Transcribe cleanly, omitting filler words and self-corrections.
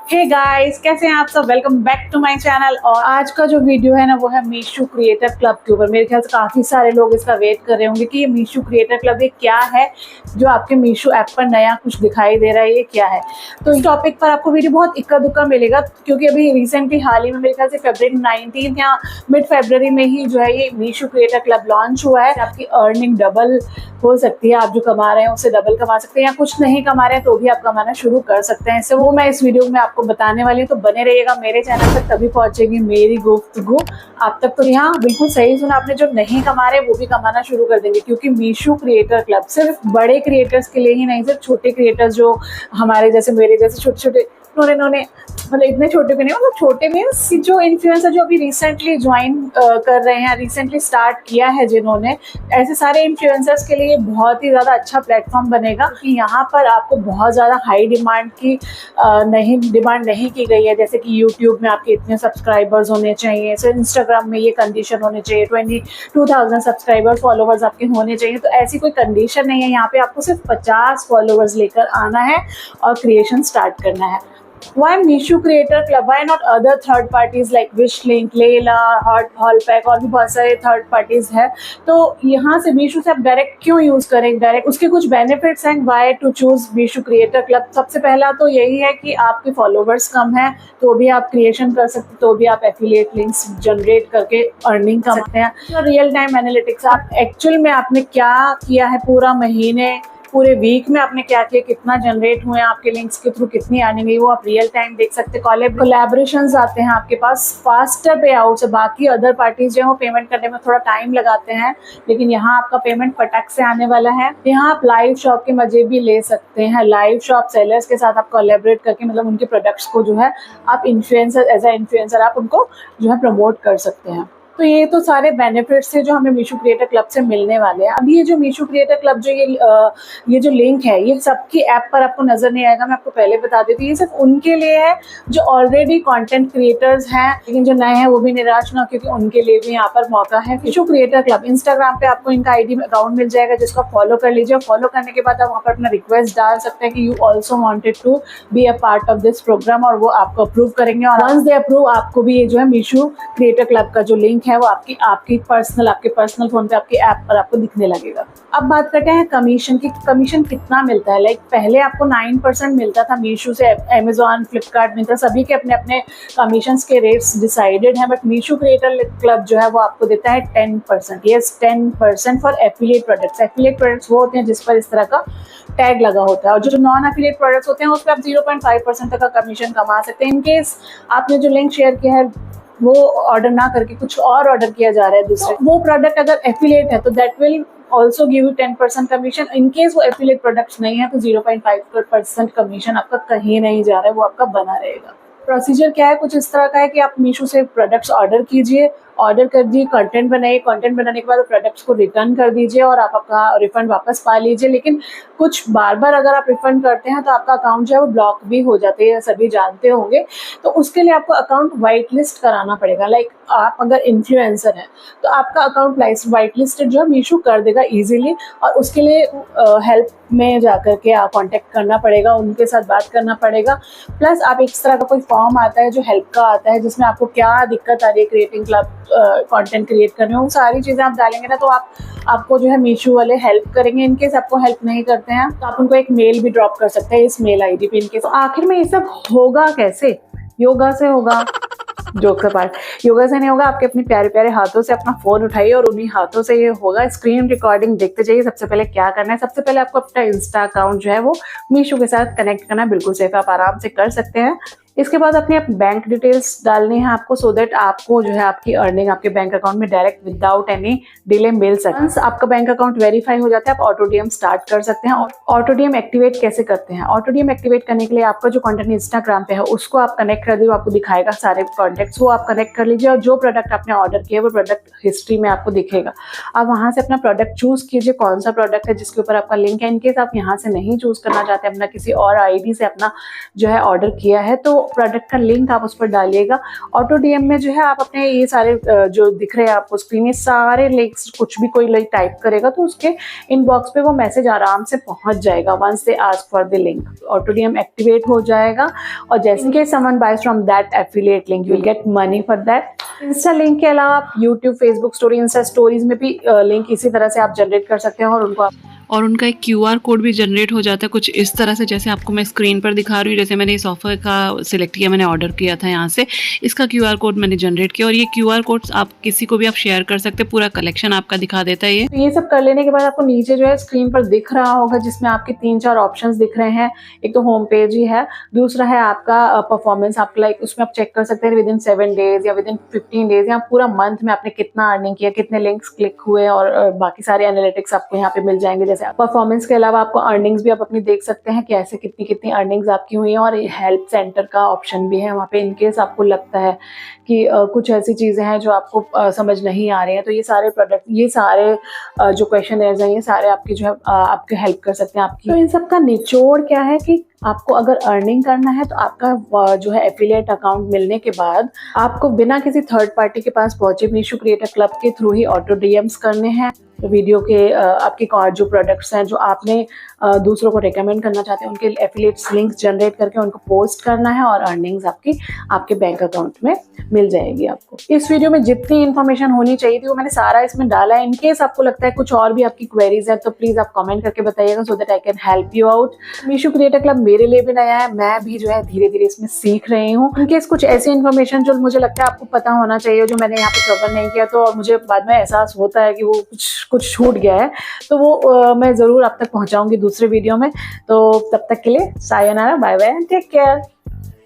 Hey guys, कैसे हैं आप सब। Welcome back to my channel. और आज का जो वीडियो है ना वो है मीशो क्रिएटर क्लब के ऊपर। मेरे ख्याल से काफ़ी सारे लोग इसका वेट कर रहे होंगे कि ये मीशो क्रिएटर क्लब ये क्या है जो आपके मीशो ऐप पर नया कुछ दिखाई दे रहा है, ये क्या है। तो इस टॉपिक पर आपको वीडियो बहुत इक्का दुक्का मिलेगा क्योंकि अभी रिसेंटली हाल ही में मेरे ख्याल से फरवरी 19 या मिड फरवरी में ही जो है ये मीशो क्रिएटर क्लब लॉन्च हुआ है। आपकी अर्निंग डबल हो सकती है, आप जो कमा रहे हैं उससे डबल कमा सकते हैं, या कुछ नहीं कमा रहे हैं तो भी आप कमाना शुरू कर सकते हैं। इससे वो मैं इस वीडियो में आपको बताने वाली हूँ, तो बने रहिएगा मेरे चैनल तक, तभी पहुंचेगी मेरी गुफ्तगू आप तक। तो यहाँ बिल्कुल सही सुना आपने, जो नहीं कमा रहे वो भी कमाना शुरू कर देंगे क्योंकि मीशो क्रिएटर क्लब सिर्फ बड़े क्रिएटर्स के लिए ही नहीं, सिर्फ छोटे क्रिएटर्स जो हमारे जैसे मेरे जैसे छोटे छोटे नोने मतलब इतने छोटे भी नहीं, मतलब छोटे मीन्स जो इन्फ्लुएंसर जो अभी रिसेंटली ज्वाइन कर रहे हैं, रिसेंटली स्टार्ट किया है जिन्होंने, ऐसे सारे इन्फ्लुएंसर्स के लिए बहुत ही ज़्यादा अच्छा प्लेटफॉर्म बनेगा कि यहाँ पर आपको बहुत ज़्यादा हाई डिमांड की डिमांड नहीं की गई है। जैसे कि यूट्यूब में आपके इतने सब्सक्राइबर्स होने चाहिए, सो इंस्टाग्राम में ये कंडीशन होने चाहिए 22,000 सब्सक्राइबर फॉलोवर्स आपके होने चाहिए। तो ऐसी कोई कंडीशन नहीं है, यहाँ पे आपको सिर्फ 50 फॉलोवर्स लेकर आना है और क्रिएशन स्टार्ट करना है। Why Misho Creator Club? Why not other third parties like Wishlink, Layla, Haulpack और भी बहुत सारे थर्ड पार्टीज है। तो यहाँ से मीशो से आप डायरेक्ट क्यों यूज करें, डायरेक्ट उसके कुछ बेनिफिट्स हैं। Why to choose Meesho creator club? सबसे पहला तो यही है कि आपके फॉलोवर्स कम है तो भी आप क्रिएशन कर सकते, तो भी आप एफिलिएट लिंक्स जनरेट करके अर्निंग कर सकते हैं। तो रियल टाइम एनालिटिक्स, आप एक्चुअल में आपने क्या किया है पूरा महीने, पूरे वीक में आपने क्या किया, कितना जनरेट हुए आपके लिंक्स के थ्रू, कितनी आने गई, वो आप रियल टाइम देख सकते हैं। कोलैबोरेशंस आते हैं आपके पास, फास्टर पे आउट से। बाकी अदर पार्टीज जो है वो पेमेंट करने में थोड़ा टाइम लगाते हैं, लेकिन यहाँ आपका पेमेंट फटक से आने वाला है। यहाँ आप लाइव शॉप के मजे भी ले सकते हैं। लाइव शॉप सेलर्स के साथ आप कोलैबोरेट करके मतलब उनके प्रोडक्ट्स को जो है आप इन्फ्लुएंसर, एज ए इन्फ्लुएंसर आप उनको जो है प्रमोट कर सकते हैं। तो ये तो सारे बेनिफिट्स थे जो हमें मीशो क्रिएटर क्लब से मिलने वाले हैं। अभी ये जो मीशो क्रिएटर क्लब जो ये जो लिंक है ये सबकी ऐप पर आपको नजर नहीं आएगा, मैं आपको पहले बता देती हूँ। ये सिर्फ उनके लिए है जो ऑलरेडी कंटेंट क्रिएटर्स हैं, लेकिन जो नए हैं वो भी निराश ना, क्योंकि उनके लिए भी यहाँ पर मौका है। मीशो क्रिएटर क्लब इंस्टाग्राम पे आपको इनका आईडी अकाउंट मिल जाएगा, जिसको फॉलो कर लीजिए। फॉलो करने के बाद आप वहाँ पर अपना रिक्वेस्ट डाल सकते हैं कि you also wanted to be a part of this programme, और वो आपको अप्रूव करेंगे। और वंस दे अप्रूव, आपको भी ये जो है मीशो क्रिएटर क्लब का जो लिंक है वो आपके पर्सनल फोन पे आपके ऐप पर आपको दिखने लगेगा। अब बात करते हैं कमीशन की। कमीशन कितना मिलता है? लाइक पहले आपको 9% मिलता था मीशो से। अमेजॉन, फ्लिपकार्ट, मिंत्रा सभी के अपने अपने कमीशंस के रेट्स डिसाइडेड हैं, बट मीशो क्रिएटर क्लब जो है वो आपको देता है 10%। Yes, 10% for affiliate products. Affiliate products वो होते हैं जिस पर इस तरह का टैग लगा होता है, और जो नॉन एफिलिएट प्रोडक्ट्स होते हैं उस पर आप 0.5% तक का कमीशन कमा सकते हैं। इनकेस आपने जो लिंक शेयर किया है वो ऑर्डर ना करके कुछ और ऑर्डर किया जा रहा है दूसरे, वो प्रोडक्ट अगर एफिलिएट है तो that will also give you 10% commission. In case वो एफिलिएट प्रोडक्ट्स नहीं है तो 0.5% कमीशन आपका कहीं नहीं जा रहा है, वो आपका बना रहेगा। प्रोसीजर क्या है? कुछ इस तरह का है कि आप मीशो से प्रोडक्ट्स ऑर्डर कीजिए, ऑर्डर कर दिए, कंटेंट बनाइए, कंटेंट बनाने के बाद प्रोडक्ट्स को रिटर्न कर दीजिए और आप अपना रिफंड वापस पा लीजिए। लेकिन कुछ बार बार अगर आप रिफंड करते हैं तो आपका अकाउंट जो है वो ब्लॉक भी हो जाते हैं, सभी जानते होंगे। तो उसके लिए आपको अकाउंट वाइट लिस्ट कराना पड़ेगा। लाइक आप अगर इन्फ्लुएंसर हैं तो आपका अकाउंट वाइट लिस्टेड जो है मीशो कर देगा ईजिली, और उसके लिए हेल्प में जाकर के आप कॉन्टेक्ट करना पड़ेगा, उनके साथ बात करना पड़ेगा। प्लस आप एक तरह का कोई फॉर्म आता है जो हेल्प का आता है, जिसमें आपको क्या दिक्कत आ रही है क्रिएटिंग क्लब कंटेंट क्रिएट करने में, वो सारी चीज़ें आप डालेंगे ना तो आपको जो है मीशो वाले हेल्प करेंगे। इनकेस आपको हेल्प नहीं करते हैं तो आप उनको एक मेल भी ड्रॉप कर सकते हैं इस मेल आईडी पे। इनकेस तो आखिर में ये सब होगा कैसे? योगा से होगा। जोक का पार्ट, योगा से नहीं होगा। आपके अपने प्यारे प्यारे हाथों से अपना फोन उठाइए और उन्हीं हाथों से ये होगा। स्क्रीन रिकॉर्डिंग देखते जाइए। सबसे पहले क्या करना है, सबसे पहले आपको अपना इंस्टा अकाउंट जो है वो मीशो के साथ कनेक्ट करना है। बिल्कुल सेफ, आप आराम से कर सकते हैं। इसके बाद अपनी बैंक डिटेल्स डालनी है आपको, सो दैट आपको जो है आपकी अर्निंग आपके बैंक अकाउंट में डायरेक्ट विदाउट एनी डिले मिल सके। वंस आपका बैंक अकाउंट वेरीफाई हो जाता है, आप ऑटो डीएम स्टार्ट कर सकते हैं। ऑटो डीएम एक्टिवेट कैसे करते हैं? ऑटो डीएम एक्टिवेट करने के लिए आपका जो कंटेंट इंस्टाग्राम पे है उसको आप कनेक्ट कर दीजिए, आपको दिखाएगा सारे कॉन्टेक्ट्स, वो आप कनेक्ट कर लीजिए, और जो प्रोडक्ट आपने ऑर्डर किया वो प्रोडक्ट हिस्ट्री में आपको दिखेगा। आप वहाँ से अपना प्रोडक्ट चूज कीजिए, कौन सा प्रोडक्ट है जिसके ऊपर आपका लिंक है। इनकेस आप यहाँ से नहीं चूज करना चाहते, अपना किसी और आईडी से अपना जो है ऑर्डर किया है, तो प्रोडक्ट का लिंक आप उस पर डालिएगा। ऑटो डीएम में जो है आप अपने ये सारे जो दिख रहे हैं आपको स्क्रीन में सारे लिंक्स, कुछ भी कोई लाइक टाइप करेगा तो उसके इनबॉक्स पे वो मैसेज आराम से पहुंच जाएगा। Once they ask for the link, auto DM activate हो जाएगा और जैसे in case someone buys from that affiliate link you will get money for that. Insta link के अलावा आप YouTube, Facebook story, insta stories में भी लिंक इसी तरह से आप जनरेट कर सकते हैं और उनका एक QR कोड भी जनरेट हो जाता है कुछ इस तरह से, जैसे आपको मैं स्क्रीन पर दिखा रही हूँ। जैसे मैंने इस ऑफर का सिलेक्ट किया, मैंने ऑर्डर किया था यहाँ से, इसका QR कोड मैंने जनरेट किया और ये QR कोड आप किसी को भी आप शेयर कर सकते हैं। पूरा कलेक्शन आपका दिखा देता है। ये सब कर लेने के बाद आपको नीचे जो है स्क्रीन पर दिख रहा होगा जिसमें आपके 3-4 ऑप्शंस दिख रहे हैं। एक तो होम पेज ही है, दूसरा है आपका परफॉर्मेंस। आप लाइक उसमें आप चेक कर सकते हैं विद इन 7 डेज या विद इन 15 डेज या पूरा मंथ में आपने कितना अर्निंग किया, कितने लिंक्स क्लिक हुए और बाकी सारे एनालिटिक्स आपको यहाँ पे मिल जाएंगे। जैसे परफॉर्मेंस के अलावा आपको अर्निंग्स भी आप अपनी देख सकते हैं कि ऐसे कितनी कितनी अर्निंग्स आपकी हुई हैं। और हेल्प सेंटर का ऑप्शन भी है वहाँ पे, इनकेस आपको लगता है कि कुछ ऐसी चीज़ें हैं जो आपको समझ नहीं आ रही हैं तो ये सारे प्रोडक्ट, ये सारे जो क्वेश्चनर्स हैं, ये सारे आपकी जो है आपके हेल्प कर सकते हैं आपकी। तो इन सब का निचोड़ क्या है कि आपको अगर अर्निंग करना है तो आपका जो है एफिलिएट अकाउंट मिलने के बाद आपको बिना किसी थर्ड पार्टी के पास पहुंचे मीशो क्रिएटर क्लब के थ्रू ही ऑटो डीएम्स करने हैं। तो वीडियो के आपके जो प्रोडक्ट्स हैं जो आपने दूसरों को रिकमेंड करना चाहते हैं उनके एफिलिएट्स लिंक्स जनरेट करके उनको पोस्ट करना है और अर्निंग्स आपके बैंक अकाउंट में मिल जाएगी आपको। इस वीडियो में जितनी इन्फॉर्मेशन होनी चाहिए थी वो मैंने सारा इसमें डाला है। इनकेस आपको लगता है कुछ और भी आपकी क्वेरीज है तो प्लीज आप कमेंट करके बताइएगा so that I can help you out. Meesho creator club मेरे लिए भी नया है, मैं भी जो है धीरे धीरे इसमें सीख रही हूँ। इनकेस कुछ ऐसी इन्फॉर्मेशन जो मुझे लगता है आपको पता होना चाहिए जो मैंने यहाँ पे कवर नहीं किया तो और मुझे बाद में एहसास होता है कि वो कुछ छूट गया है तो वो मैं जरूर आप तक पहुंचाऊंगी दूसरे वीडियो में। तो तब तक के लिए sayonara, bye bye and take care.